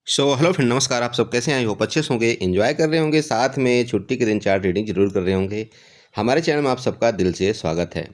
Hello friend, नमस्कार। आप सब कैसे हैं? आई होप अच्छे से होंगे, एंजॉय कर रहे होंगे, साथ में छुट्टी के दिन चार्ट रीडिंग जरूर कर रहे होंगे। हमारे चैनल में आप सबका दिल से स्वागत है।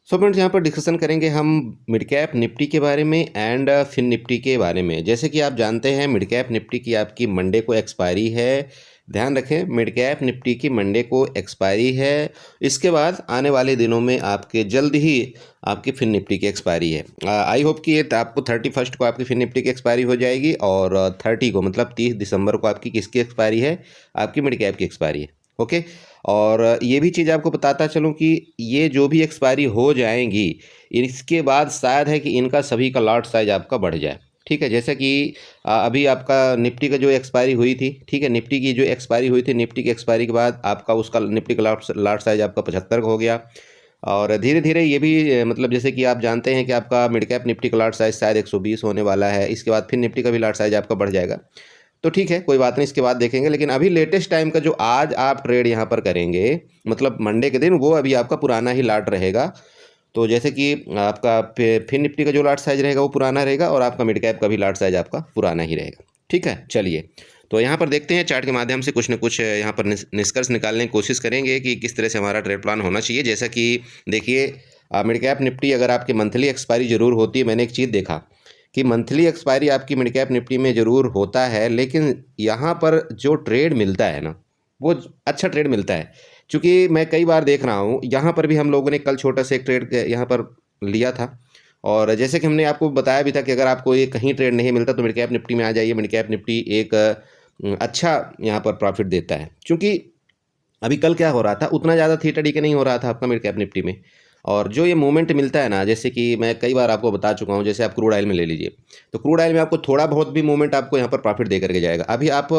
फ्रेंड्स, यहाँ पर डिस्कशन करेंगे हम मिड कैप निफ्टी के बारे में एंड फिन निफ्टी के बारे में। जैसे कि आप जानते हैं, मिड कैप निफ्टी की आपकी मंडे को एक्सपायरी है। ध्यान रखें, मिड कैप निफ्टी की मंडे को एक्सपायरी है। इसके बाद आने वाले दिनों में आपके जल्द ही आपकी फिन निफ्टी की एक्सपायरी है। आई होप कि ये आपको 31 को आपकी फिन निफ्टी की एक्सपायरी हो जाएगी और 30 को मतलब 30 दिसंबर को आपकी किसकी एक्सपायरी है? आपकी मिड कैप की एक्सपायरी है। ओके। और ये भी चीज़ आपको बताता चलूँ कि ये जो भी एक्सपायरी हो जाएंगी, इसके बाद शायद है कि इनका सभी का लॉट साइज आपका बढ़ जाए। ठीक है, जैसे कि अभी आपका निफ्टी का जो एक्सपायरी हुई थी, ठीक है, निफ्टी की जो एक्सपायरी हुई थी, निफ्टी की एक्सपायरी के बाद आपका उसका निफ्टी का लॉट साइज आपका 75 हो गया। और धीरे धीरे ये भी मतलब जैसे कि आप जानते हैं कि आपका मिड कैप निफ्टी का लॉट साइज शायद 120 होने वाला है। इसके बाद फिर निफ्टी का भी लॉट साइज आपका बढ़ जाएगा। तो ठीक है, कोई बात नहीं, इसके बाद देखेंगे। लेकिन अभी लेटेस्ट टाइम का जो आज आप ट्रेड यहाँ पर करेंगे, मतलब मंडे के दिन, वो अभी आपका पुराना ही लाट रहेगा। तो जैसे कि आपका फिर निफ्टी का जो लाट साइज रहेगा वो पुराना रहेगा और आपका मिड कैप का भी लाट साइज आपका पुराना ही रहेगा। ठीक है, चलिए तो यहाँ पर देखते हैं, चार्ट के माध्यम से कुछ न कुछ यहाँ पर निष्कर्ष निकालने की कोशिश करेंगे कि किस तरह से हमारा ट्रेड प्लान होना चाहिए। जैसा कि देखिए, मिड कैप निफ्टी अगर आपकी मंथली एक्सपायरी जरूर होती है, मैंने एक चीज़ देखा कि मंथली एक्सपायरी आपकी मिड कैप निफ्टी में ज़रूर होता है, लेकिन यहाँ पर जो ट्रेड मिलता है ना, वो अच्छा ट्रेड मिलता है। क्योंकि मैं कई बार देख रहा हूँ, यहाँ पर भी हम लोगों ने कल छोटा सा एक ट्रेड यहाँ पर लिया था। और जैसे कि हमने आपको बताया भी था कि अगर आपको ये कहीं ट्रेड नहीं मिलता तो मिड कैप निफ्टी में आ जाइए। मिड कैप निफ्टी एक अच्छा यहाँ पर प्रॉफिट देता है। क्योंकि अभी कल क्या हो रहा था, उतना ज़्यादा थीटा डी के नहीं हो रहा था आपका मिड कैप निफ्टी में। और जो ये मूवमेंट मिलता है ना, जैसे कि मैं कई बार आपको बता चुका हूँ, जैसे आप क्रूड ऑयल में ले लीजिए, तो क्रूड ऑयल में आपको थोड़ा बहुत भी मूवमेंट आपको यहाँ पर प्रॉफिट दे करके जाएगा। अभी आप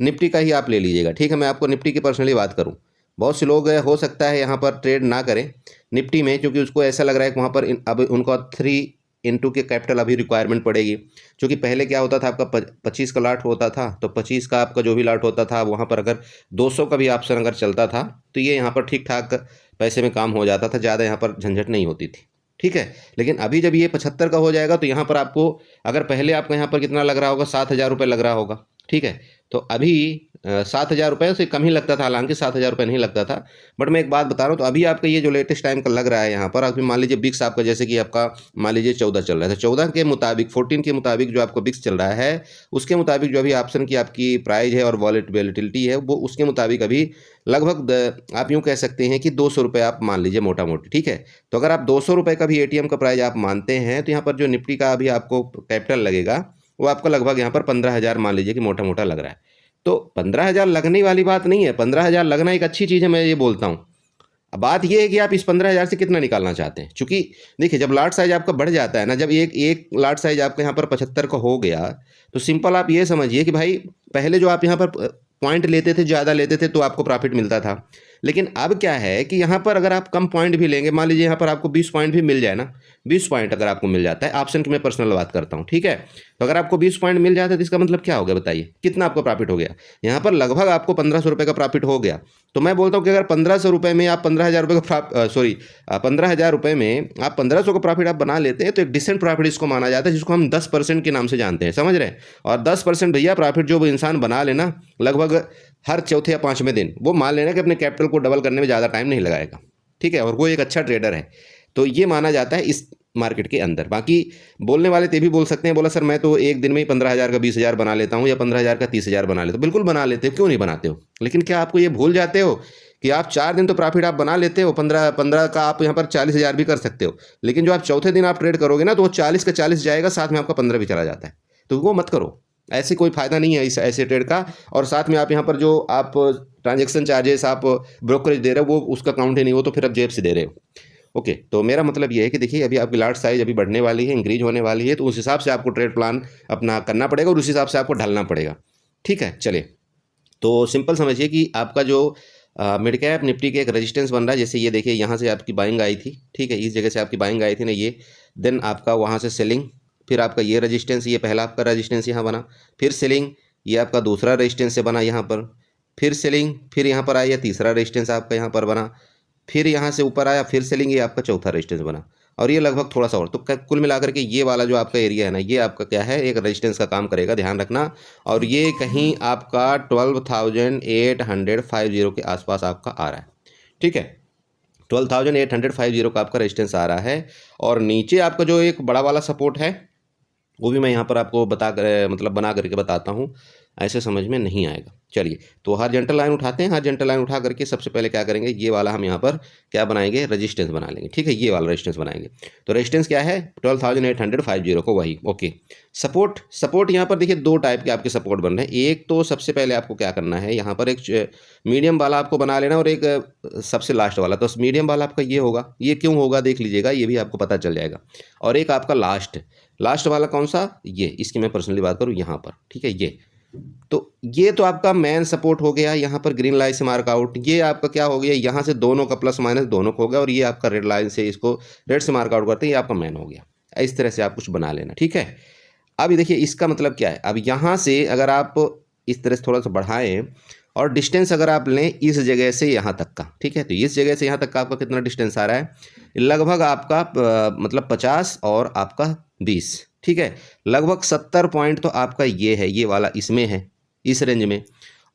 निफ्टी का ही आप ले लीजिएगा, ठीक है, मैं आपको निफ्टी की पर्सनली बात करूँ। बहुत से लोग हो सकता है यहाँ पर ट्रेड ना करें निफ्टी में, क्योंकि उसको ऐसा लग रहा है कि वहाँ पर अब उनको 3 के कैपिटल अभी रिक्वायरमेंट पड़ेगी। क्योंकि पहले क्या होता था, आपका 25 का लाट होता था, तो 25 का आपका जो भी लाट होता था, वहाँ पर अगर 200 का भी ऑप्शन अगर चलता था तो ये यहाँ पर ठीक ठाक पैसे में काम हो जाता था, ज़्यादा यहाँ पर झंझट नहीं होती थी। ठीक है, लेकिन अभी जब ये 75 का हो जाएगा तो यहाँ पर आपको, अगर पहले आपको यहाँ पर कितना लग रहा होगा, 7,000 रुपये लग रहा होगा। ठीक है, तो अभी 7,000 रुपये से कम ही लगता था, हालांकि 7,000 रुपये नहीं लगता था। बट मैं एक बात बता रहा हूँ, तो अभी आपका ये जो लेटेस्ट टाइम का लग रहा है यहाँ पर, अभी मान लीजिए बिक्स आपका, जैसे कि आपका मान लीजिए 14 चल रहा है, तो 14 के मुताबिक, 14 के मुताबिक जो आपको बिक्स चल रहा है, उसके मुताबिक जो अभी ऑप्शन की आपकी प्राइस है और वॉलेटिलिटी है, वो उसके मुताबिक अभी लगभग आप यूँ कह सकते हैं कि 200 रुपये आप मान लीजिए मोटा मोटी। ठीक है, तो अगर आप 200 रुपये का भी एटीएम का प्राइस आप मानते हैं, तो यहाँ पर जो निफ्टी का अभी आपको कैपिटल लगेगा, वो आपका लगभग यहाँ पर 15,000 मान लीजिए कि मोटा मोटा लग रहा है। तो 15,000 लगने वाली बात नहीं है, 15,000 लगना एक अच्छी चीज़ है, मैं ये बोलता हूँ। अब बात ये है कि आप इस 15,000 से कितना निकालना चाहते हैं। चूंकि देखिए, जब लाट साइज आपका बढ़ जाता है ना, जब एक एक लाट साइज आपका यहाँ पर 75 का हो गया, तो सिंपल आप ये समझिए कि भाई, पहले जो आप यहाँ पर पॉइंट लेते थे, ज़्यादा लेते थे, तो आपको प्रॉफिट मिलता था। लेकिन अब क्या है कि यहाँ पर अगर आप कम पॉइंट भी लेंगे, मान लीजिए यहाँ पर आपको 20 पॉइंट भी मिल जाए ना, 20 पॉइंट अगर आपको मिल जाता है, ऑप्शन की मैं पर्सनल बात करता हूँ, ठीक है, तो अगर आपको 20 पॉइंट मिल जाता है तो इसका मतलब क्या हो गया बताइए, कितना आपको प्रॉफिट हो गया? यहाँ पर लगभग आपको 1,500 रुपये का प्रॉफिट हो गया। तो मैं बोलता हूँ कि अगर 1,500 रुपये में आप 15,000 रुपये का 15,000 रुपये में आप 1,500 का प्रॉफिट आप बना लेते हैं, तो एक डिसेंट प्रॉफिट इसको माना जाता है, जिसको हम 10% के नाम से जानते हैं, समझ रहे हैं। और 10% भैया प्रॉफिट जो इंसान बना लेना, लगभग हर चौथे या पाँचवें दिन, वो मान लेना कि अपने कैपिटल को डबल करने में ज़्यादा टाइम नहीं लगाएगा। ठीक है, और वो एक अच्छा ट्रेडर है, तो ये माना जाता है इस मार्केट के अंदर। बाकी बोलने वाले ते भी बोल सकते हैं, बोला सर मैं तो एक दिन में ही 15,000 का 20,000 बना लेता हूँ, या 15,000 का 30,000 बना लेता हूँ। बिल्कुल बना लेते हो, क्यों नहीं बनाते हो? लेकिन क्या आपको ये भूल जाते हो कि आप 4 दिन तो प्रॉफिट आप बना लेते हो, 15 का आप यहाँ पर 40,000 भी कर सकते हो। लेकिन जो आप चौथे दिन आप ट्रेड करोगे ना, तो वो 40 का 40 जाएगा, साथ में आपका 15 भी चला जाता है। तो वो मत करो, ऐसे कोई फ़ायदा नहीं है इस ऐसे ट्रेड का। और साथ में आप यहाँ पर जो आप ट्रांजैक्शन चार्जेस आप ब्रोकरेज दे रहे हो, वो उसका काउंट ही नहीं, वो तो फिर आप जेब से दे रहे हो। ओके, तो मेरा मतलब ये है कि देखिए, अभी आपकी लाट साइज अभी बढ़ने वाली है, इंक्रीज होने वाली है, तो उस हिसाब से आपको ट्रेड प्लान अपना करना पड़ेगा और उस हिसाब से आपको ढलना पड़ेगा। ठीक है, चलिए, तो सिंपल समझिए कि आपका जो मिड कैप निफ्टी के एक रेजिस्टेंस बन रहा है। जैसे ये देखिए, यहाँ से आपकी बाइंग आई थी, ठीक है, इस जगह से आपकी बाइंग आई थी ना, ये देन आपका वहाँ से सेलिंग, फिर आपका ये रजिस्टेंस, ये पहला आपका रजिस्टेंस यहाँ बना, फिर सेलिंग, ये आपका दूसरा रजिस्टेंस से बना यहाँ पर, फिर सेलिंग, फिर यहाँ पर आया तीसरा रजिस्टेंस आपका यहाँ पर बना, फिर यहाँ से ऊपर आया, फिर सेलिंग, ये आपका चौथा रजिस्टेंस बना। और ये लगभग थोड़ा सा और, तो कुल मिलाकर के ये वाला जो आपका एरिया है ना, ये आपका क्या है, एक रेजिस्टेंस का काम करेगा, ध्यान रखना। और ये कहीं आपका 12,850 के आसपास आपका आ रहा है, ठीक है। 12,850 का आपका रेजिस्टेंस आ रहा है। और नीचे आपका जो एक बड़ा वाला सपोर्ट है वो भी मैं यहाँ पर आपको मतलब बना करके बताता हूँ, ऐसे समझ में नहीं आएगा। चलिए, तो हॉरिजॉन्टल लाइन उठाते हैं। हॉरिजॉन्टल लाइन उठा करके सबसे पहले क्या करेंगे, ये वाला हम यहाँ पर क्या बनाएंगे, रेजिस्टेंस बना लेंगे, ठीक है। ये वाला रेजिस्टेंस बनाएंगे। तो रेजिस्टेंस क्या है, 12,850 को, वही ओके। सपोर्ट यहाँ पर देखिए दो टाइप के आपके सपोर्ट बन रहे हैं। एक तो सबसे पहले आपको क्या करना है, यहाँ पर एक मीडियम वाला आपको बना लेना, और एक सबसे लास्ट वाला। तो मीडियम वाला आपका ये होगा, ये क्यों होगा देख लीजिएगा, ये भी आपको पता चल जाएगा। और एक आपका लास्ट वाला कौन सा, ये, इसकी मैं पर्सनली बात करूँ यहाँ पर, ठीक है। ये तो आपका मेन सपोर्ट हो गया, यहाँ पर ग्रीन लाइन से मार्क आउट। ये आपका क्या हो गया, यहाँ से दोनों का प्लस माइनस दोनों को हो गया, और ये आपका रेड लाइन से इसको रेड से मार्क आउट करते हैं, ये आपका मेन हो गया। इस तरह से आप कुछ बना लेना, ठीक है। अब देखिए इसका मतलब क्या है, अब यहाँ से अगर आप इस तरह से थोड़ा सा बढ़ाएं और डिस्टेंस अगर आप लें इस जगह से यहाँ तक का, ठीक है, तो इस जगह से यहाँ तक का आपका कितना डिस्टेंस आ रहा है, लगभग आपका मतलब 50 और आपका 20, ठीक है। लगभग 70 पॉइंट तो आपका ये है, ये वाला इसमें है, इस रेंज में।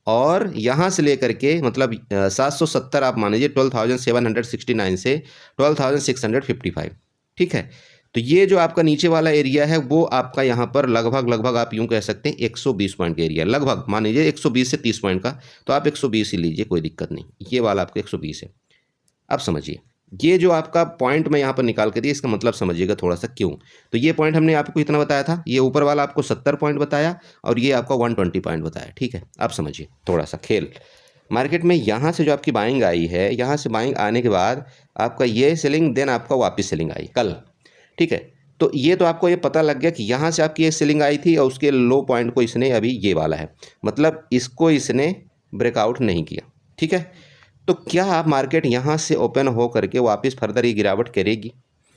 और यहाँ से लेकर के मतलब 770 आप मान लीजिए, 12,769 से 12,655, ठीक है। तो ये जो आपका नीचे वाला एरिया है वो आपका यहाँ पर लगभग आप यूँ कह सकते हैं 120 पॉइंट का एरिया, लगभग मान लीजिए 120 से 30 पॉइंट का, तो आप 120 ही लीजिए, कोई दिक्कत नहीं। ये वाला आपका 120 है। अब समझिए, ये जो आपका पॉइंट मैं यहाँ पर निकाल के दिया, इसका मतलब समझिएगा थोड़ा सा क्यों। तो ये पॉइंट हमने आपको इतना बताया था, ये ऊपर वाला आपको 70 पॉइंट बताया, और ये आपका 120 पॉइंट बताया, ठीक है। अब समझिए थोड़ा सा खेल। मार्केट में यहाँ से जो आपकी बाइंग आई है, यहाँ से बाइंग आने के बाद आपका ये सेलिंग, देन आपका वापस सेलिंग आई कल, ठीक है। तो ये तो आपको ये पता लग गया कि यहाँ से आपकी ये सेलिंग आई थी, और उसके लो पॉइंट को इसने अभी ये वाला है, मतलब इसको इसने ब्रेकआउट नहीं किया, ठीक है। तो क्या आप मार्केट यहाँ से ओपन हो करके वापस फर्दर ये गिरावट करेगी?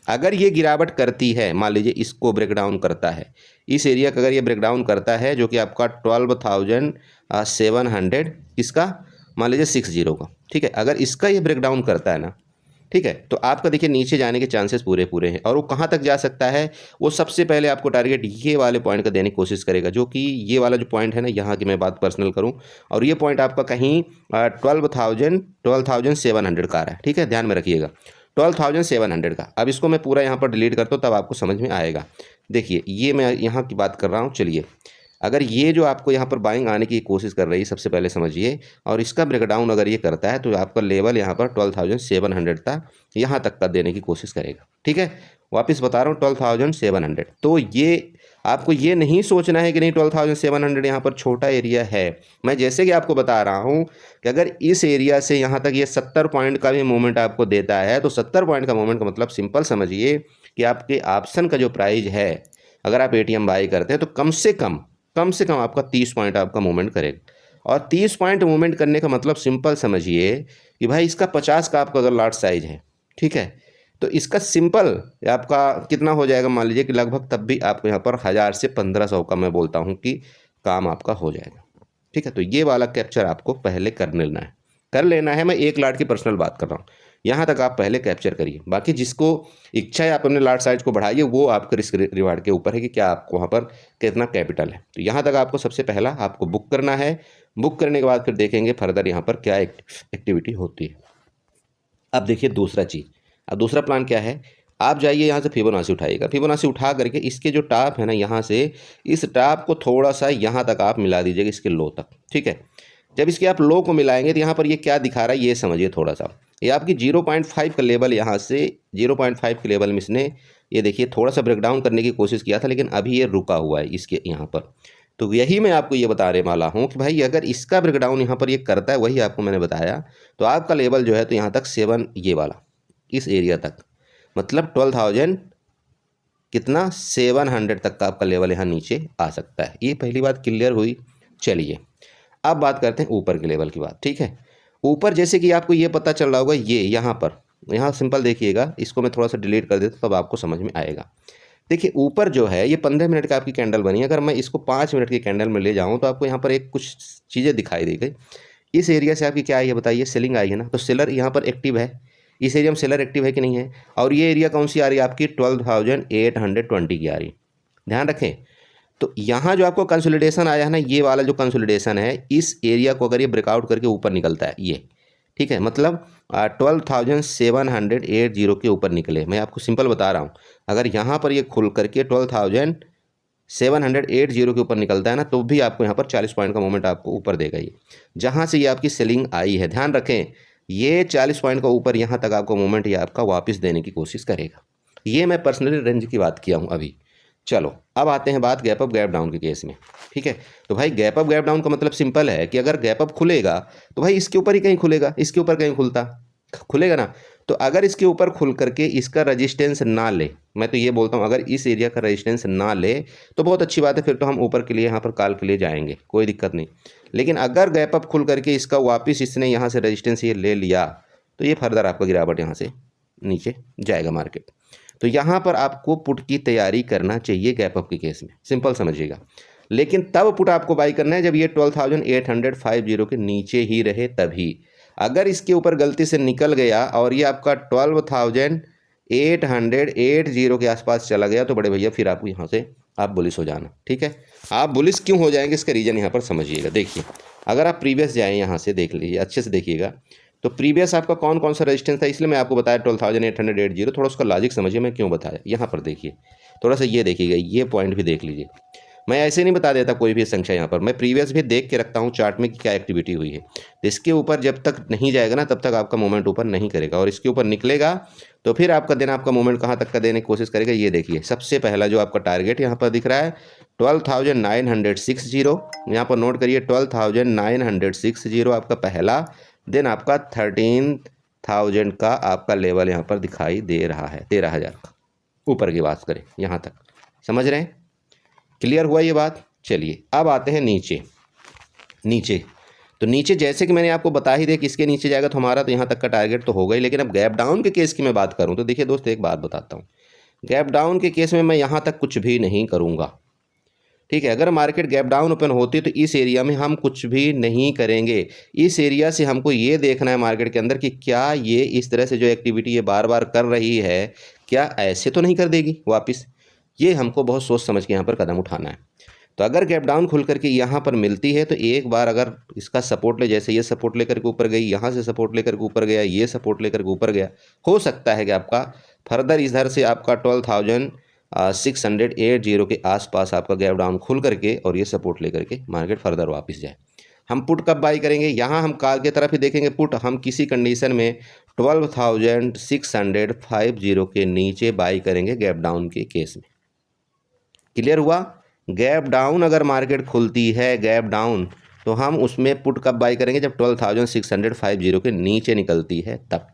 अगर ये गिरावट करती है, मान लीजिए इसको ब्रेक डाउन करता है, इस एरिया का अगर ये ब्रेक डाउन करता है, जो कि आपका 12,700 इसका मान लीजिए 60 का, ठीक है, अगर इसका ये ब्रेक डाउन करता है ना, ठीक है, तो आपका देखिए नीचे जाने के चांसेस पूरे हैं। और वो कहाँ तक जा सकता है, वो सबसे पहले आपको टारगेट ये वाले पॉइंट का देने की कोशिश करेगा, जो कि ये वाला जो पॉइंट है ना, यहाँ की मैं बात पर्सनल करूँ, और ये पॉइंट आपका कहीं 12,700 का आ रहा है, ठीक है, ध्यान में रखिएगा 12,700 का। अब इसको मैं पूरा यहाँ पर डिलीट करता हूँ, तब आपको समझ में आएगा। देखिए ये मैं यहाँ की बात कर रहा हूँ। चलिए, अगर ये जो आपको यहाँ पर बाइंग आने की कोशिश कर रही है, सबसे पहले समझिए, और इसका ब्रेकडाउन अगर ये करता है, तो आपका लेवल यहाँ पर 12,700 था, यहाँ तक का देने की कोशिश करेगा, ठीक है। वापस बता रहा हूँ 12,700। तो ये आपको ये नहीं सोचना है कि नहीं 12,700 यहाँ पर छोटा एरिया है। मैं जैसे कि आपको बता रहा हूँ कि अगर इस एरिया से यहाँ तक ये 70 पॉइंट का भी मूवमेंट आपको देता है, तो 70 पॉइंट का मूवमेंट का मतलब सिंपल समझिए कि आपके ऑप्शन का जो प्राइस है, अगर आप ATM बाई करते हैं, तो कम से कम आपका 30 पॉइंट आपका मूवमेंट करेगा। और 30 पॉइंट मूवमेंट करने का मतलब सिंपल समझिए कि भाई इसका 50 का आपका अगर लॉट साइज है, ठीक है, तो इसका सिंपल आपका कितना हो जाएगा, मान लीजिए कि लगभग तब भी आपको यहाँ पर 1000 से 1500 का मैं बोलता हूँ कि काम आपका हो जाएगा, ठीक है। तो ये वाला कैप्चर आपको पहले कर लेना है। मैं एक लाट की पर्सनल बात कर रहा हूँ, यहाँ तक आप पहले कैप्चर करिए। बाकी जिसको इच्छा है आप अपने लाट साइज को बढ़ाइए, वो आपके रिस्क रिवार्ड के ऊपर है कि क्या आपको वहाँ पर कितना कैपिटल है। तो यहाँ तक आपको सबसे पहला आपको बुक करना है। बुक करने के बाद फिर देखेंगे फर्दर यहाँ पर क्या एक्टिविटी होती है। अब देखिए दूसरा चीज़, अब दूसरा प्लान क्या है, आप जाइए यहाँ से फिबोनाची उठाइएगा। फिबोनाची उठा करके इसके जो टॉप है ना, यहाँ से इस टॉप को थोड़ा सा यहाँ तक आप मिला दीजिएगा, इसके लो तक, ठीक है। जब इसके आप लो को मिलाएंगे तो यहाँ पर ये क्या दिखा रहा है, ये समझिए थोड़ा सा। ये आपकी 0.5 का लेवल, यहाँ से 0.5 के लेवल में इसने ये देखिए थोड़ा सा ब्रेकडाउन करने की कोशिश किया था, लेकिन अभी ये रुका हुआ है इसके यहाँ पर। तो यही मैं आपको ये बताने वाला हूँ कि भाई अगर इसका ब्रेकडाउन यहाँ पर ये करता है, वही आपको मैंने बताया, तो आपका लेवल जो है तो यहाँ तक 7, ये वाला इस एरिया तक, मतलब 12,000 कितना 700 तक का आपका लेवल यहाँ नीचे आ सकता है। ये पहली बात क्लियर हुई। चलिए अब बात करते हैं ऊपर के लेवल की बात, ठीक है। ऊपर जैसे कि आपको ये पता चल रहा होगा, ये यहाँ सिंपल देखिएगा, इसको मैं थोड़ा सा डिलीट कर देता तब आपको समझ में आएगा। देखिए ऊपर जो है ये 15 मिनट का आपकी कैंडल बनी है। अगर मैं इसको 5 मिनट की कैंडल में ले जाऊँ तो आपको यहाँ पर एक कुछ चीज़ें दिखाई दी गई। इस एरिया से आपकी क्या है ये बताइए, सेलिंग आई है ना, तो सेलर यहाँ पर एक्टिव है। इस एरिया में सेलर एक्टिव है कि नहीं है, और ये एरिया कौन सी आ रही है आपकी 12,820 की आ रही है, ध्यान रखें। तो यहाँ जो आपको कंसोलिडेशन आया है ना, ये वाला जो कंसोलिडेशन है, इस एरिया को अगर ये ब्रेकआउट करके ऊपर निकलता है ये, ठीक है, मतलब 12,780 के ऊपर निकले, मैं आपको सिंपल बता रहा हूँ, अगर यहाँ पर ये खुल करके 12,780 के ऊपर निकलता है ना, तो भी आपको यहाँ पर 40 पॉइंट का मोमेंट आपको ऊपर देगा ये, जहाँ से ये आपकी सेलिंग आई है। ध्यान रखें, ये 40 पॉइंट का ऊपर यहाँ तक आपको मोमेंट ये आपका वापस देने की कोशिश करेगा। ये मैं पर्सनली रेंज की बात किया हूँ अभी। चलो अब आते हैं बात गैप अप गैप डाउन के केस में, ठीक है। तो भाई गैप अप गैप डाउन का मतलब सिंपल है कि अगर गैप अप खुलेगा तो भाई इसके ऊपर ही कहीं खुलेगा, इसके ऊपर कहीं खुलेगा ना। तो अगर इसके ऊपर खुल करके इसका रेजिस्टेंस ना ले, मैं तो ये बोलता हूँ अगर इस एरिया का रेजिस्टेंस ना ले तो बहुत अच्छी बात है, फिर तो हम ऊपर के लिए यहाँ पर कॉल के लिए जाएंगे, कोई दिक्कत नहीं। लेकिन अगर गैप अप खुल करके इसका वापस इसने यहाँ से रेजिस्टेंस ये ले लिया तो ये फर्दर आपका गिरावट यहाँ से नीचे जाएगा मार्केट। तो यहाँ पर आपको पुट की तैयारी करना चाहिए गैप अप के केस में, सिंपल समझिएगा। लेकिन तब पुट आपको बाई करना है जब ये 12,850 के नीचे ही रहे तभी। अगर इसके ऊपर गलती से निकल गया और ये आपका 12,880 के आसपास चला गया तो बड़े भैया फिर आपको यहाँ से आप बुलिश हो जाना, ठीक है। आप बुलिश क्यों हो जाएंगे इसका रीज़न यहाँ पर समझिएगा। देखिए अगर आप प्रीवियस जाएँ यहाँ से देख लीजिए, अच्छे से देखिएगा, तो प्रीवियस आपका कौन कौन सा रेजिस्टेंस था, इसलिए मैं आपको बताया 12,880। थोड़ा उसका लॉजिक समझिए मैं क्यों बताया। यहाँ पर देखिए थोड़ा सा ये देखिएगा, ये पॉइंट भी देख लीजिए। मैं ऐसे नहीं बता देता कोई भी संख्या, यहाँ पर मैं प्रीवियस भी देख के रखता हूँ चार्ट में कि क्या एक्टिविटी हुई है। तो इसके ऊपर जब तक नहीं जाएगा ना तब तक आपका मोमेंट ऊपर नहीं करेगा, और इसके ऊपर निकलेगा तो फिर आपका दिन आपका मोमेंट कहाँ तक का देने की कोशिश करेगा। ये देखिए सबसे पहला जो आपका टारगेट यहाँ पर दिख रहा है 12,960, यहाँ पर नोट करिए 12,960 आपका पहला। देन आपका 13,000 का आपका लेवल यहाँ पर दिखाई दे रहा है, 13,000 का ऊपर की बात करें, यहाँ तक समझ रहे हैं, क्लियर हुआ ये बात। चलिए अब आते हैं नीचे। तो नीचे जैसे कि मैंने आपको बता ही दिया कि इसके नीचे जाएगा तो हमारा तो यहाँ तक का टारगेट तो होगा ही। लेकिन अब गैप डाउन के केस की मैं बात करूँ तो देखिए दोस्त एक बात बताता हूँ, गैप डाउन के केस में मैं यहाँ तक कुछ भी नहीं करूँगा, ठीक है। अगर मार्केट गैप डाउन ओपन होती है तो इस एरिया में हम कुछ भी नहीं करेंगे। इस एरिया से हमको ये देखना है मार्केट के अंदर कि क्या ये इस तरह से जो एक्टिविटी ये बार बार कर रही है क्या ऐसे तो नहीं कर देगी वापस। ये हमको बहुत सोच समझ के यहाँ पर कदम उठाना है। तो अगर गैप डाउन खुल करके यहाँ पर मिलती है तो एक बार अगर इसका सपोर्ट ले, जैसे ये सपोर्ट लेकर के ऊपर गई, यहाँ से सपोर्ट लेकर के ऊपर गया, ये सपोर्ट लेकर के ऊपर गया, हो सकता है कि आपका फर्दर इधर से आपका 12,680 के आसपास आपका गैप डाउन खुल करके और ये सपोर्ट लेकर के मार्केट फर्दर वापस जाए। हम पुट कब बाई करेंगे, यहाँ हम कॉल की तरफ ही देखेंगे। पुट हम किसी कंडीशन में 12,650 के नीचे बाई करेंगे गैप डाउन के केस में। क्लियर हुआ। गैप डाउन अगर मार्केट खुलती है गैप डाउन तो हम उसमें पुट कब बाई करेंगे जब 12,650 के नीचे निकलती है तब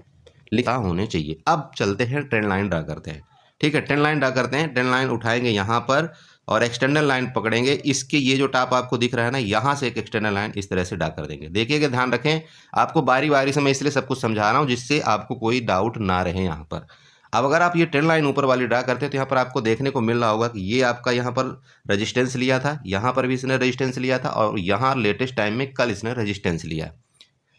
लिखा होने चाहिए। अब चलते हैं ट्रेंड लाइन ड्रा करते हैं, ठीक है। ट्रेंड लाइन ड्रा करते हैं, ट्रेंड लाइन उठाएंगे यहाँ पर और एक्सटर्नल लाइन पकड़ेंगे। इसके ये जो टॉप आपको दिख रहा है ना, यहाँ से एक एक्सटर्नल लाइन इस तरह से ड्रा कर देंगे। देखिएगा ध्यान रखें, आपको बारी बारी से मैं इसलिए सब कुछ समझा रहा हूँ जिससे आपको कोई डाउट ना रहे यहाँ पर। अब अगर आप ये ट्रेंड लाइन ऊपर वाली ड्रा करते हैं तो यहाँ पर आपको देखने को मिल रहा होगा कि ये आपका यहाँ पर रेजिस्टेंस लिया था, यहाँ पर भी इसने रेजिस्टेंस लिया था, और यहाँ लेटेस्ट टाइम में कल इसने रेजिस्टेंस लिया,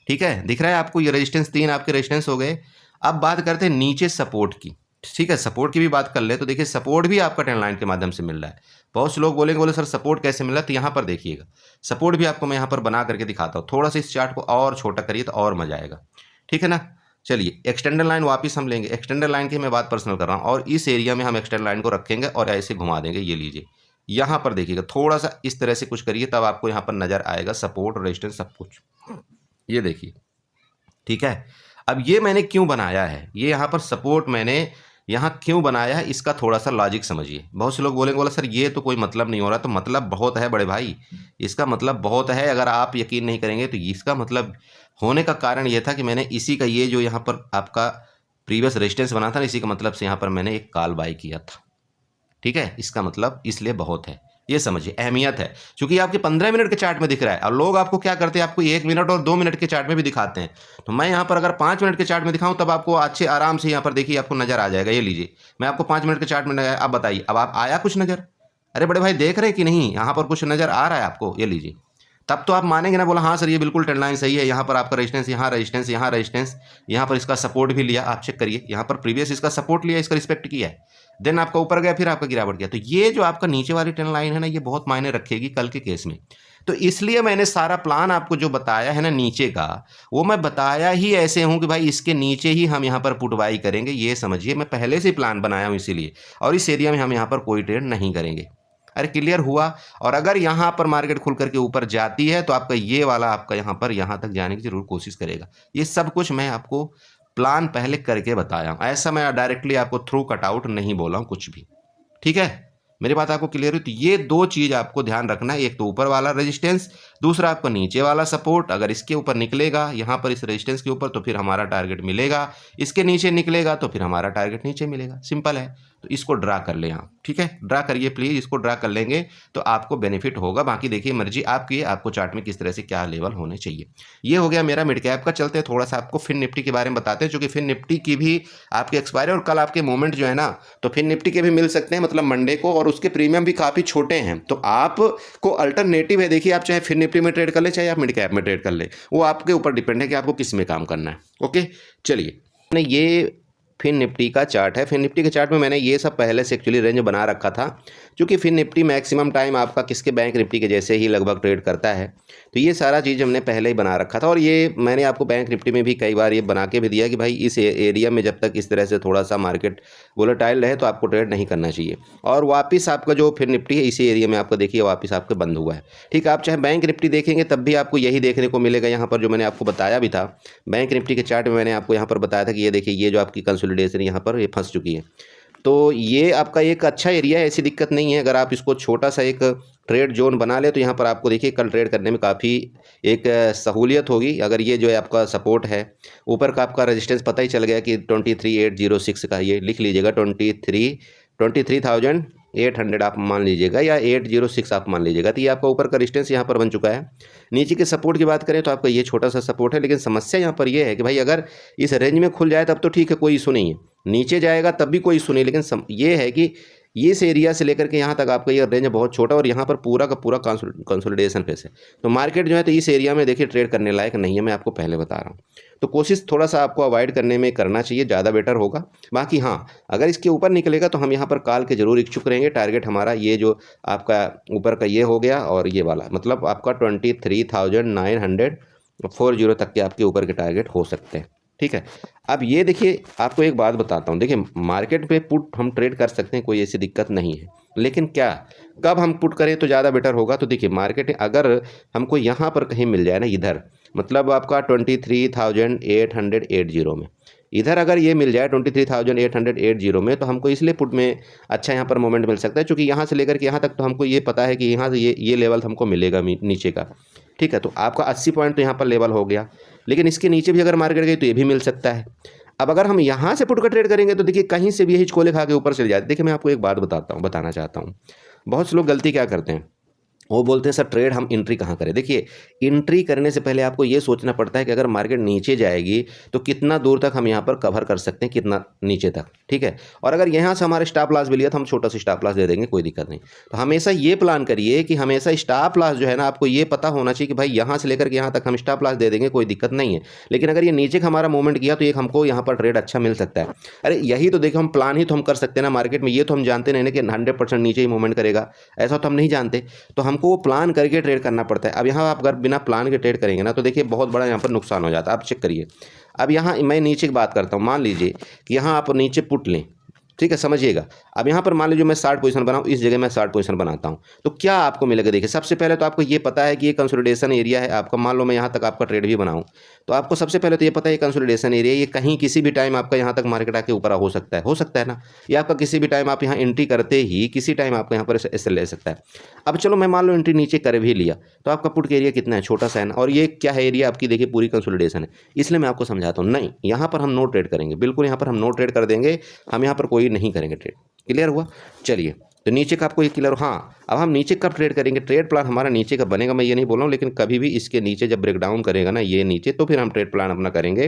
ठीक है। दिख रहा है आपको ये रेजिस्टेंस, 3 आपके रेजिस्टेंस हो गए। अब बात करते हैं नीचे सपोर्ट की, ठीक है। सपोर्ट की भी बात कर ले तो देखिए सपोर्ट भी आपका ट्रेंड लाइन के माध्यम से मिल रहा है। बहुत से लोग बोले सर सपोर्ट कैसे मिल रहा है, तो यहाँ पर देखिएगा सपोर्ट भी आपको मैं यहाँ पर बना करके दिखाता हूँ। थोड़ा सा इस चार्ट को और छोटा करिए तो और मजा आएगा, ठीक है ना। चलिए एक्सटेंडर लाइन वापस हम लेंगे। एक्सटेंडर लाइन की मैं बात पर्सनल कर रहा हूँ, और इस एरिया में हम एक्सटेंडर लाइन को रखेंगे और ऐसे घुमा देंगे। ये लीजिए यहाँ पर देखिएगा, थोड़ा सा इस तरह से कुछ करिए तब आपको यहाँ पर नजर आएगा सपोर्ट रेजिस्टेंस सब कुछ। ये देखिए, ठीक है। अब ये मैंने क्यों बनाया है, ये यहाँ पर सपोर्ट मैंने यहाँ क्यों बनाया है, इसका थोड़ा सा लॉजिक समझिए। बहुत से लोग बोलेंगे सर ये तो कोई मतलब नहीं हो रहा, तो मतलब बहुत है बड़े भाई, इसका मतलब बहुत है। अगर आप यकीन नहीं करेंगे तो इसका मतलब होने का कारण ये था कि मैंने इसी का ये जो यहाँ पर आपका प्रीवियस रेजिस्टेंस बना था ना, इसी का मतलब से यहाँ पर मैंने एक कॉल बाई किया था, ठीक है। इसका मतलब इसलिए बहुत है, ये समझिए, अहमियत है। क्योंकि आपके 15 मिनट के चार्ट में दिख रहा है और लोग आपको क्या करते हैं, आपको 1 मिनट और 2 मिनट के चार्ट में भी दिखाते हैं। तो मैं यहाँ पर अगर 5 मिनट के चार्ट में दिखाऊं तब आपको अच्छे आराम से यहाँ पर देखिए आपको नजर आ जाएगा। ये लीजिए मैं आपको 5 मिनट के चार्ट में लगाया, अब बताइए अब आप आया कुछ नजर, अरे बड़े भाई देख रहे हैं कि नहीं, यहाँ पर कुछ नजर आ रहा है आपको, ये लीजिए। तब तो आप मानेंगे ना, बोला हाँ सर ये बिल्कुल ट्रेंड लाइन सही है, यहाँ पर आपका रेजिस्टेंस, यहाँ रेजिस्टेंस, यहाँ रेजिस्टेंस, यहाँ पर इसका सपोर्ट भी लिया, आप चेक करिए, यहाँ पर प्रीवियस इसका सपोर्ट लिया, इसका रिस्पेक्ट किया है, देन आपका ऊपर गया, फिर आपका गिरावट गया। तो ये जो आपका नीचे वाली ट्रेंड लाइन है ना, ये बहुत मायने रखेगी कल के केस में। तो इसलिए मैंने सारा प्लान आपको जो बताया है ना नीचे का, वो मैं बताया ही ऐसे हूं कि भाई इसके नीचे ही हम यहाँ पर पुट बाई करेंगे, ये समझिए मैं पहले से प्लान बनाया हूं इसीलिए, और इस एरिया में हम यहाँ पर कोई ट्रेड नहीं करेंगे। अरे क्लियर हुआ। और अगर यहाँ पर मार्केट खुल करके ऊपर जाती है तो आपका ये वाला आपका यहाँ पर यहाँ तक जाने की जरूर कोशिश करेगा। ये सब कुछ मैं आपको प्लान पहले करके बताया हूँ, ऐसा मैं डायरेक्टली आपको थ्रू कटआउट नहीं बोला हूँ कुछ भी। ठीक है, मेरी बात आपको क्लियर हुई। तो ये दो चीज़ आपको ध्यान रखना है, एक तो ऊपर वाला रेजिस्टेंस, दूसरा आपका नीचे वाला सपोर्ट। अगर इसके ऊपर निकलेगा यहाँ पर इस रेजिस्टेंस के ऊपर तो फिर हमारा टारगेट मिलेगा, इसके नीचे निकलेगा तो फिर हमारा टारगेट नीचे मिलेगा, सिंपल है। तो इसको ड्रा कर लें आप, ठीक है, ड्रा करिए प्लीज़, इसको ड्रा कर लेंगे तो आपको बेनिफिट होगा। बाकी देखिए मर्जी आपकी है, आपको चार्ट में किस तरह से क्या लेवल होने चाहिए। ये हो गया मेरा मिड कैप का। चलते हैं थोड़ा सा आपको फिन निफ्टी के बारे में बताते हैं, क्योंकि फिन निफ्टी की भी आपकी एक्सपायरी और कल आपके मोमेंट जो है ना, तो फिन निफ्टी के भी मिल सकते हैं, मतलब मंडे को, और उसके प्रीमियम भी काफ़ी छोटे हैं। तो आपको अल्टरनेटिव है, देखिए आप चाहे फिन निफ्टी में ट्रेड कर ले, चाहे आप मिड कैप में ट्रेड कर ले, वो आपके ऊपर डिपेंड है कि आपको किस में काम करना है। ओके चलिए, ये फिन निफ्टी का चार्ट है। फिन निफ्टी के चार्ट में मैंने ये सब पहले से एक्चुअली रेंज बना रखा था, क्योंकि फिन निफ्टी मैक्सिमम टाइम आपका किसके बैंक निफ्टी के जैसे ही लगभग ट्रेड करता है। तो ये सारा चीज़ हमने पहले ही बना रखा था, और ये मैंने आपको बैंक निफ्टी में भी कई बार ये बना के भी दिया कि भाई इस एरिया में जब तक इस तरह से थोड़ा सा मार्केट वोलेटाइल रहे तो आपको ट्रेड नहीं करना चाहिए। और वापस आपका जो फिन निफ्टी है इसी एरिया में आपको देखिए वापस आपका बंद हुआ है। ठीक है, आप चाहे बैंक निफ्टी देखेंगे तब भी आपको यही देखने को मिलेगा। यहाँ पर जो मैंने आपको बताया भी था बैंक निफ्टी के चार्ट में, मैंने आपको यहाँ पर बताया था कि ये देखिए ये जो आपकी कंसोलिडेशन यहाँ पर ये फंस चुकी है। तो ये आपका एक अच्छा एरिया है, ऐसी दिक्कत नहीं है। अगर आप इसको छोटा सा एक ट्रेड जोन बना ले तो यहाँ पर आपको देखिए कल ट्रेड करने में काफ़ी एक सहूलियत होगी। अगर ये जो है आपका सपोर्ट है, ऊपर का आपका रेजिस्टेंस पता ही चल गया कि 23,806 का, ये लिख लीजिएगा 23,800 आप मान लीजिएगा, या 806 आप मान लीजिएगा। तो ये आपका ऊपर का रेजिस्टेंस यहाँ पर बन चुका है। नीचे के सपोर्ट की बात करें तो आपका ये छोटा सा सपोर्ट है, लेकिन समस्या यहाँ पर ये है कि भाई अगर इस रेंज में खुल जाए तब तो ठीक है, कोई इशू नहीं है, नीचे जाएगा तब भी कोई इशू नहीं, लेकिन ये है कि इस एरिया से लेकर के यहाँ तक आपका ये रेंज बहुत छोटा, और यहाँ पर पूरा का पूरा कंसोलिडेशन फेस है। तो मार्केट जो है तो इस एरिया में देखिए ट्रेड करने लायक नहीं है, मैं आपको पहले बता रहा हूँ। तो कोशिश थोड़ा सा आपको अवॉइड करने में करना चाहिए, ज़्यादा बेटर होगा। बाकी हाँ, अगर इसके ऊपर निकलेगा तो हम यहाँ पर कॉल के जरूर इच्छुक रहेंगे। टारगेट हमारा ये जो आपका ऊपर का ये हो गया, और ये वाला मतलब आपका 23,940 तक के आपके ऊपर के टारगेट हो सकते हैं। ठीक है, अब ये देखिए आपको एक बात बताता हूँ। देखिए मार्केट पे पुट हम ट्रेड कर सकते हैं, कोई ऐसी दिक्कत नहीं है, लेकिन क्या कब हम पुट करें तो ज़्यादा बेटर होगा। तो देखिए मार्केट अगर हमको यहाँ पर कहीं मिल जाए ना, इधर मतलब आपका 23,880 में, इधर अगर ये मिल जाए 23,880 में, तो हमको इसलिए पुट में अच्छा यहाँ पर मोमेंट मिल सकता है, क्योंकि यहाँ से लेकर के यहाँ तक तो हमको ये पता है कि यहाँ से ये लेवल हमको मिलेगा नीचे का। ठीक है, तो आपका 80 पॉइंट तो यहाँ पर लेवल हो गया, लेकिन इसके नीचे भी अगर मार्केट गई तो ये भी मिल सकता है। अब अगर हम यहाँ से पुट का ट्रेड करेंगे तो देखिए कहीं से भी यही हिचकोले खा के ऊपर चले जाते। देखिए मैं आपको एक बात बताना चाहता हूँ। बहुत से लोग गलती क्या करते हैं, वो बोलते हैं सर ट्रेड हम एंट्री कहाँ करें। देखिए एंट्री करने से पहले आपको ये सोचना पड़ता है कि अगर मार्केट नीचे जाएगी तो कितना दूर तक हम यहाँ पर कवर कर सकते हैं, कितना नीचे तक। ठीक है, और अगर यहाँ से हमारे स्टॉप लॉस भी लिया तो हम छोटा सा स्टॉप लॉस दे देंगे, कोई दिक्कत नहीं। तो हमेशा ये प्लान करिए कि हमेशा स्टॉप लॉस जो है ना, आपको ये पता होना चाहिए कि भाई यहाँ से लेकर के यहाँ तक हम स्टॉप लॉस दे देंगे, कोई दिक्कत नहीं है। लेकिन अगर ये नीचे का हमारा मूवमेंट किया तो एक हमको यहाँ पर ट्रेड अच्छा मिल सकता है। अरे यही तो देखो, हम प्लान ही तो हम कर सकते हैं ना मार्केट में, ये तो हम जानते नहीं ना कि 100% नीचे ही मूवमेंट करेगा, ऐसा तो हम नहीं जानते। तो हमको वो प्लान करके ट्रेड करना पड़ता है। अब यहाँ आप अगर बिना प्लान के ट्रेड करेंगे ना तो देखिए बहुत बड़ा यहाँ पर नुकसान हो जाता है। आप चेक करिए, अब यहाँ मैं नीचे की बात करता हूँ, मान लीजिए कि यहाँ आप नीचे पुट लें, ठीक है, समझिएगा। अब यहाँ पर मान लीजिए मैं 60 पोजीशन बनाऊँ, इस जगह मैं 60 पोजीशन बनाता हूँ, तो क्या आपको मिलेगा। देखिए सबसे पहले तो आपको ये पता है कि ये कंसोलिडेशन एरिया है आपका। मान लो मैं यहाँ तक आपका ट्रेड भी बनाऊँ तो आपको सबसे पहले तो ये पता है ये कंसोलिडेशन एरिया, ये कहीं किसी भी टाइम आपका यहाँ तक मार्केट आके ऊपर हो सकता है ना। ये आपका किसी भी टाइम आप यहाँ एंट्री करते ही किसी टाइम आपका यहाँ पर ऐसे ले सकता है। अब चलो मैं मान लो एंट्री नीचे कर भी लिया तो आपका पुट का एरिया कितना है, छोटा सा है ना, और ये क्या है एरिया आपकी, देखिए पूरी कंसोलिडेशन है। इसलिए मैं आपको समझाता हूँ, नहीं यहाँ पर हम नो ट्रेड करेंगे, बिल्कुल यहाँ पर हम नो ट्रेड कर देंगे, हम यहाँ पर कोई नहीं करेंगे ट्रेड। क्लियर हुआ। चलिए तो नीचे का आपको ये क्लियर। हाँ, अब हम नीचे कब ट्रेड करेंगे, ट्रेड प्लान हमारा नीचे का बनेगा, मैं ये नहीं बोल रहा हूँ, लेकिन कभी भी इसके नीचे जब ब्रेकडाउन करेगा ना ये नीचे, तो फिर हम ट्रेड प्लान अपना करेंगे।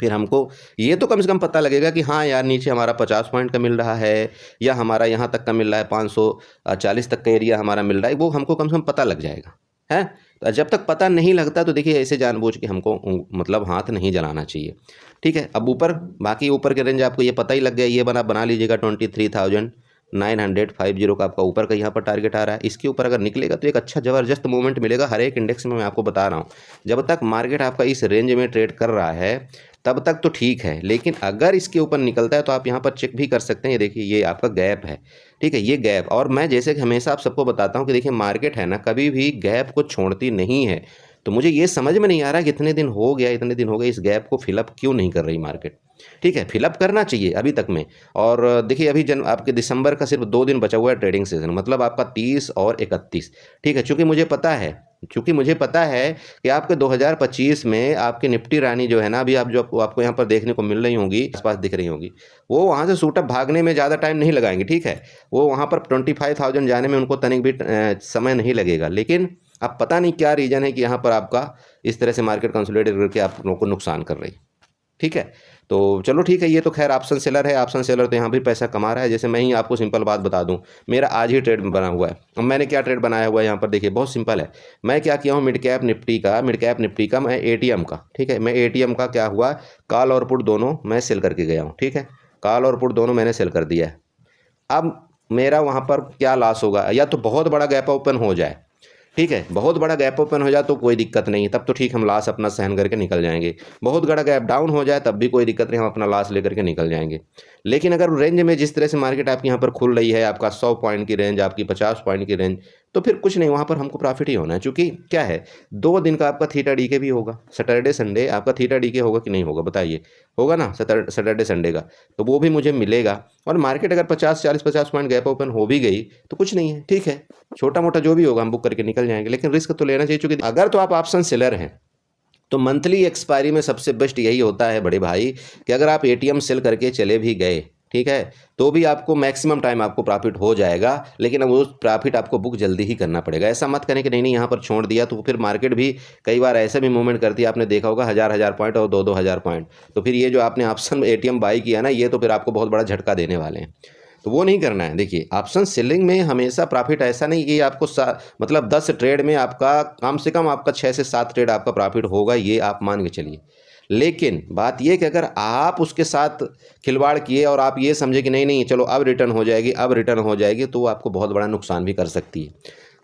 फिर हमको ये तो कम से कम पता लगेगा कि हाँ यार नीचे हमारा 50 पॉइंट का मिल रहा है, या हमारा यहाँ तक का मिल रहा है, 540 तक का एरिया हमारा मिल रहा है, वो हमको कम से कम पता लग जाएगा, है। तो जब तक पता नहीं लगता तो देखिए ऐसे जानबूझ के हमको मतलब हाथ नहीं जलाना चाहिए। ठीक है, अब ऊपर बाकी ऊपर के रेंज आपको ये पता ही लग गया, ये बना लीजिएगा 23,950 का आपका ऊपर का यहाँ पर टारगेट आ रहा है। इसके ऊपर अगर निकलेगा तो एक अच्छा ज़बरदस्त मूवमेंट मिलेगा हर एक इंडेक्स में, मैं आपको बता रहा हूँ। जब तक मार्केट आपका इस रेंज में ट्रेड कर रहा है तब तक तो ठीक है, लेकिन अगर इसके ऊपर निकलता है तो आप यहाँ पर चेक भी कर सकते हैं। ये देखिए ये आपका गैप है, ठीक है, ये गैप। और मैं जैसे कि हमेशा आप सबको बताता हूँ कि देखिए मार्केट है ना कभी भी गैप को छोड़ती नहीं है। तो मुझे ये समझ में नहीं आ रहा कि इतने दिन हो गए इस गैप को फिलअप क्यों नहीं कर रही मार्केट। ठीक है, फिलअप करना चाहिए अभी तक में। और देखिए अभी आपके दिसंबर का सिर्फ 2 दिन बचा हुआ है ट्रेडिंग सीजन, मतलब आपका 30 और 31। ठीक है, चूँकि मुझे पता है कि आपके 2025 में आपकी निफ्टी रानी जो है ना, अभी आप जो आपको यहाँ पर देखने को मिल रही होंगी, आसपास दिख रही होंगी, वो वहाँ से शूटअप भागने में ज़्यादा टाइम नहीं लगाएंगे। ठीक है, वो वहाँ पर 25,000 जाने में उनको तनिक भी समय नहीं लगेगा। लेकिन अब पता नहीं क्या रीज़न है कि यहाँ पर आपका इस तरह से मार्केट कंसोलिडेट करके आप लोगों को नुकसान कर रही। ठीक है, तो चलो ठीक है, ये तो खैर ऑप्शन सेलर है, ऑप्शन सेलर तो यहाँ भी पैसा कमा रहा है। जैसे मैं ही आपको सिंपल बात बता दूं, मेरा आज ही ट्रेड बना हुआ है। अब मैंने क्या ट्रेड बनाया हुआ है यहाँ पर देखिए, बहुत सिंपल है। मैं क्या किया हूँ, मिड कैप निफ्टी का मैं एटीएम का, ठीक है, मैं एटीएम का क्या हुआ, कॉल और पुट दोनों मैं सेल करके गया हूँ। ठीक है, कॉल और पुट दोनों मैंने सेल कर दिया है। अब मेरा वहाँ पर क्या लॉस होगा, या तो बहुत बड़ा गैप ओपन हो जाए, ठीक है, बहुत बड़ा गैप ओपन हो जाए तो कोई दिक्कत नहीं, तब तो ठीक, हम लॉस अपना सहन करके निकल जाएंगे। बहुत बड़ा गैप डाउन हो जाए तब भी कोई दिक्कत नहीं, हम अपना लॉस लेकर के निकल जाएंगे। लेकिन अगर रेंज में जिस तरह से मार्केट आपकी यहाँ पर खुल रही है, आपका 100 पॉइंट की रेंज, आपकी 50 पॉइंट की रेंज, तो फिर कुछ नहीं, वहाँ पर हमको प्रॉफिट ही होना है। चूँकि क्या है, 2 दिन का आपका थीटा डी के भी होगा, सैटरडे संडे आपका थीटा डी के होगा कि नहीं होगा बताइए, होगा ना सैटरडे संडे का, तो वो भी मुझे मिलेगा। और मार्केट अगर 50 पॉइंट गैप ओपन हो भी गई तो कुछ नहीं है, ठीक है, छोटा मोटा जो भी होगा हम बुक करके निकल जाएंगे। लेकिन रिस्क तो लेना चाहिए, चूँकि अगर तो आप ऑप्शन सेलर हैं तो मंथली एक्सपायरी में सबसे बेस्ट यही होता है बड़े भाई, कि अगर आप एटीएम सेल करके चले भी गए, ठीक है, तो भी आपको मैक्सिमम टाइम आपको प्रॉफिट हो जाएगा। लेकिन अब वो प्रॉफिट आपको बुक जल्दी ही करना पड़ेगा। ऐसा मत करें कि नहीं यहाँ पर छोड़ दिया, तो फिर मार्केट भी कई बार ऐसे भी मूवमेंट करती है, आपने देखा होगा 1000 पॉइंट और 2-2 हज़ार पॉइंट। तो फिर ये जो आपने ऑप्शन एटीएम बाई किया ना, ये तो फिर आपको बहुत बड़ा झटका देने वाले हैं, तो वो नहीं करना है। देखिए ऑप्शन सेलिंग में हमेशा प्रॉफिट ऐसा नहीं कि आपको मतलब 10 ट्रेड में आपका कम से कम आपका 6 से 7 ट्रेड आपका प्रॉफिट होगा, ये आप मान के चलिए। लेकिन बात ये कि अगर आप उसके साथ खिलवाड़ किए और आप ये समझे कि नहीं चलो अब रिटर्न हो जाएगी, तो आपको बहुत बड़ा नुकसान भी कर सकती है।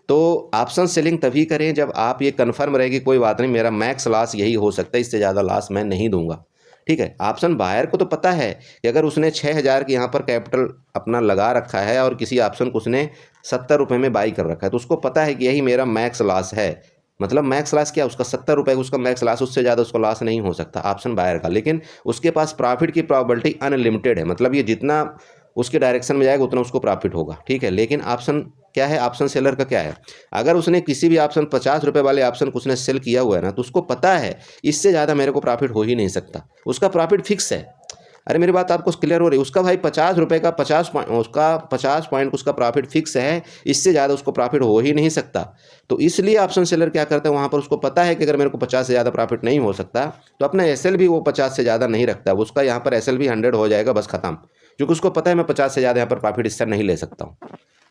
तो ऑप्शन सेलिंग तभी करें जब आप ये कन्फर्म रहे कि कोई बात नहीं, मेरा मैक्स लॉस यही हो सकता है, इससे ज़्यादा लॉस मैं नहीं दूंगा। ठीक है, ऑप्शन बायर को तो पता है कि अगर उसने 6,000 के यहाँ पर कैपिटल अपना लगा रखा है और किसी ऑप्शन को उसने 70 रुपये में बाई कर रखा है, तो उसको पता है कि यही मेरा मैक्स लॉस है। मतलब मैक्स लॉस क्या, उसका 70 रुपये उसका मैक्स लॉस, उससे ज़्यादा उसका लॉस नहीं हो सकता ऑप्शन बायर का। लेकिन उसके पास प्रॉफिट की प्रोबेबिलिटी अनलिमिटेड है, मतलब ये जितना उसके डायरेक्शन में जाएगा उतना उसको प्रॉफिट होगा। ठीक है, लेकिन ऑप्शन क्या है, ऑप्शन सेलर का क्या है, अगर उसने किसी भी ऑप्शन 50 रुपये वाले ऑप्शन को उसने सेल किया हुआ है ना, तो उसको पता है इससे ज़्यादा मेरे को प्रॉफिट हो ही नहीं सकता, उसका प्रॉफिट फिक्स है। अरे मेरी बात आपको क्लियर हो रही है, उसका भाई 50 रुपये का 50 पॉइंट, उसका 50 पॉइंट उसका प्रॉफिट फिक्स है, इससे ज़्यादा उसको प्रॉफिट हो ही नहीं सकता। तो इसलिए ऑप्शन सेलर क्या करता है, वहाँ पर उसको पता है कि अगर मेरे को 50 से ज़्यादा प्रॉफिट नहीं हो सकता, तो अपना एसएल भी वो 50 से ज़्यादा नहीं रखता, उसका यहाँ पर एसएल भी 100 हो जाएगा, बस खत्म। क्योंकि उसको पता है मैं 50 से ज़्यादा यहाँ पर प्रॉफिट इससे नहीं ले सकता हूँ,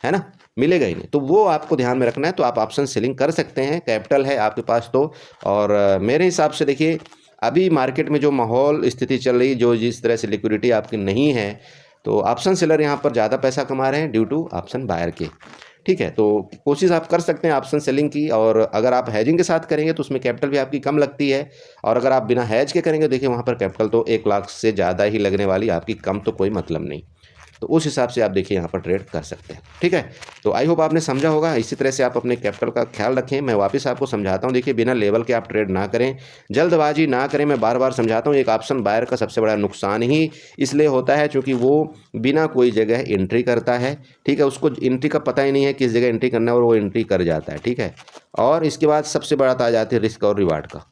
है ना, मिलेगा ही नहीं। तो वो आपको ध्यान में रखना है। तो आप ऑप्शन सेलिंग कर सकते हैं, कैपिटल है आपके पास तो। और मेरे हिसाब से देखिए अभी मार्केट में जो माहौल स्थिति चल रही, जो जिस तरह से लिक्विडिटी आपकी नहीं है, तो ऑप्शन सेलर यहाँ पर ज़्यादा पैसा कमा रहे हैं ड्यू टू ऑप्शन बायर के। ठीक है, तो कोशिश आप कर सकते हैं ऑप्शन सेलिंग की। और अगर आप हैजिंग के साथ करेंगे तो उसमें कैपिटल भी आपकी कम लगती है, और अगर आप बिना हैज के करेंगे, देखिए वहाँ पर कैपिटल तो 1 लाख से ज़्यादा ही लगने वाली, आपकी कम तो कोई मतलब नहीं। तो उस हिसाब से आप देखिए यहाँ पर ट्रेड कर सकते हैं। ठीक है, तो आई होप आपने समझा होगा। इसी तरह से आप अपने कैपिटल का ख्याल रखें। मैं वापस आपको समझाता हूँ, देखिए बिना लेवल के आप ट्रेड ना करें, जल्दबाजी ना करें। मैं बार बार समझाता हूँ, एक ऑप्शन बायर का सबसे बड़ा नुकसान ही इसलिए होता है क्योंकि वो बिना कोई जगह एंट्री करता है। ठीक है, उसको एंट्री का पता ही नहीं है किस जगह एंट्री करना है, और वो एंट्री कर जाता है। ठीक है, और इसके बाद सबसे बड़ा आ जाती है रिस्क और रिवार्ड का।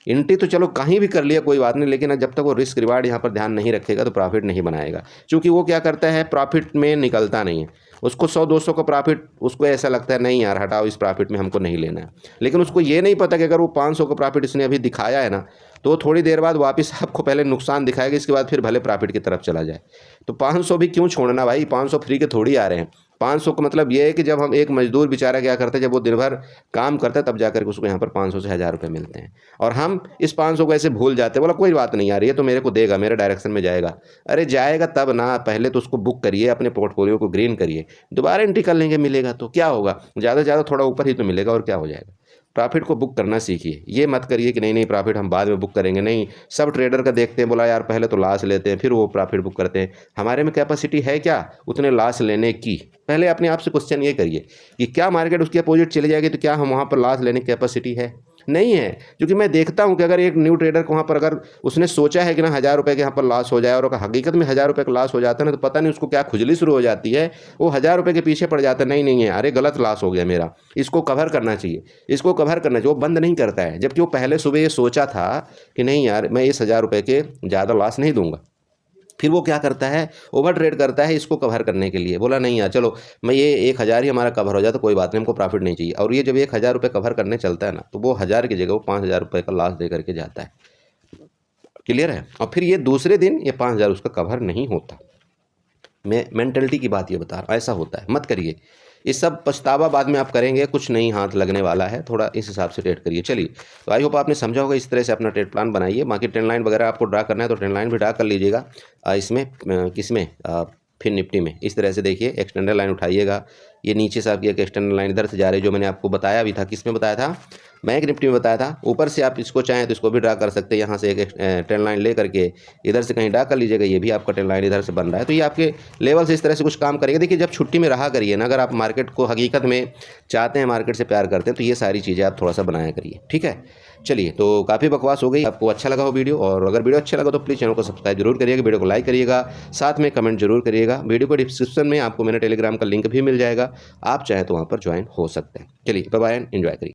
एंट्री तो चलो कहीं भी कर लिया कोई बात नहीं, लेकिन जब तक वो रिस्क रिवार्ड यहाँ पर ध्यान नहीं रखेगा तो प्रॉफिट नहीं बनाएगा। क्योंकि वो क्या करता है, प्रॉफिट में निकलता नहीं है। उसको 100-200 का प्रॉफिट, उसको ऐसा लगता है नहीं यार हटाओ, इस प्रॉफिट में हमको नहीं लेना है। लेकिन उसको ये नहीं पता कि अगर वो 500 का प्रॉफिट इसने अभी दिखाया है ना, तो थोड़ी देर बाद वापस आपको पहले नुकसान दिखाएगा, इसके बाद फिर भले प्रॉफिट की तरफ चला जाए। तो 500 भी क्यों छोड़ना भाई, 500 फ्री के थोड़ी आ रहे हैं। 500 का मतलब ये है कि जब हम एक मजदूर बेचारा क्या करता है, जब वो दिन भर काम करता है तब जाकर के उसको यहाँ पर 500 से 1000 रुपये मिलते हैं, और हम इस 500 को ऐसे भूल जाते हैं। बोला कोई बात नहीं यार, ये तो मेरे को देगा, मेरे डायरेक्शन में जाएगा। अरे जाएगा तब ना, पहले तो उसको बुक करिए, अपने पोर्टफोलियो को ग्रीन करिए, दोबारा एंट्री कर लेंगे, मिलेगा तो क्या होगा, ज़्यादा से ज़्यादा थोड़ा ऊपर ही तो मिलेगा, और क्या हो जाएगा। प्रॉफिट को बुक करना सीखिए, ये मत करिए कि नहीं नहीं प्रॉफिट हम बाद में बुक करेंगे। नहीं, सब ट्रेडर का देखते हैं, बोला यार पहले तो लॉस लेते हैं फिर वो प्रॉफिट बुक करते हैं। हमारे में कैपेसिटी है क्या उतने लॉस लेने की? पहले अपने आप से क्वेश्चन ये करिए कि क्या मार्केट उसके अपोजिट चली जाएगी तो क्या हम वहाँ पर लॉस लेने की कैपेसिटी है? नहीं है। क्योंकि मैं देखता हूँ कि अगर एक न्यू ट्रेडर को वहाँ पर अगर उसने सोचा है कि ना 1000 रुपये के यहाँ पर लॉस हो जाए, और अगर हकीकत में 1000 रुपये का लॉस हो जाता है ना, तो पता नहीं उसको क्या खुजली शुरू हो जाती है, वो 1000 रुपये के पीछे पड़ जाता है। नहीं नहीं है, अरे गलत लॉस हो गया मेरा, इसको कवर करना चाहिए, इसको कवर करना चाहिए। वो बंद नहीं करता है, जबकि वो पहले सुबह ये सोचा था कि नहीं यार मैं इस 1000 रुपये के ज़्यादा लॉस नहीं दूंगा। फिर वो क्या करता है, ओवर ट्रेड करता है इसको कवर करने के लिए। बोला नहीं यार चलो मैं ये 1000 ही हमारा कवर हो जाए तो कोई बात नहीं, हमको प्रॉफिट नहीं चाहिए। और ये जब 1000 रुपये कवर करने चलता है ना, तो वो 1000 की जगह वो 5000 रुपये का लॉस दे करके जाता है। क्लियर है? और फिर ये दूसरे दिन ये 5000 उसका कवर नहीं होता। मैं मेंटलिटी की बात ये बता रहा हूँ, ऐसा होता है, मत करिए। ये सब पछतावा बाद में आप करेंगे, कुछ नहीं हाथ लगने वाला है, थोड़ा इस हिसाब से ट्रेड करिए। चलिए, तो आई होप आपने समझा होगा, इस तरह से अपना ट्रेड प्लान बनाइए। बाकी ट्रेंड लाइन वगैरह आपको ड्रा करना है तो ट्रेंड लाइन भी ड्रा कर लीजिएगा। इसमें किसमें फिर निफ्टी में इस तरह से देखिए, एक्सटेंडर लाइन उठाइएगा। ये नीचे से आपकी एक एक्सटेंडर लाइन इधर से जा रही है, जो मैंने आपको बताया भी था। किस में बताया था? बैंक निफ्टी में बताया था। ऊपर से आप इसको चाहें तो इसको भी ड्रा कर सकते हैं, यहाँ से एक ट्रेंड लाइन ले करके इधर से कहीं ड्रा कर लीजिएगा। ये भी आपका ट्रेंड लाइन इधर से बन रहा है, तो ये आपके लेवल से इस तरह से कुछ काम करेगा। देखिए, जब छुट्टी में रहा करिए ना, अगर आप मार्केट को हकीकत में चाहते हैं, मार्केट से प्यार करते हैं, तो ये सारी चीज़ें आप थोड़ा सा बनाया करिए, ठीक है। चलिए, तो काफ़ी बकवास हो गई, आपको अच्छा लगा हो वीडियो, और अगर वीडियो अच्छा लगा तो प्लीज़ चैनल को सब्सक्राइब जरूर करिएगा, वीडियो को लाइक करिएगा, साथ में कमेंट जरूर करिएगा। वीडियो को डिस्क्रिप्शन में आपको मेरे टेलीग्राम का लिंक भी मिल जाएगा, आप चाहे तो वहाँ पर ज्वाइन हो सकते हैं। चलिए, बाय बाय, एंजॉय करिए।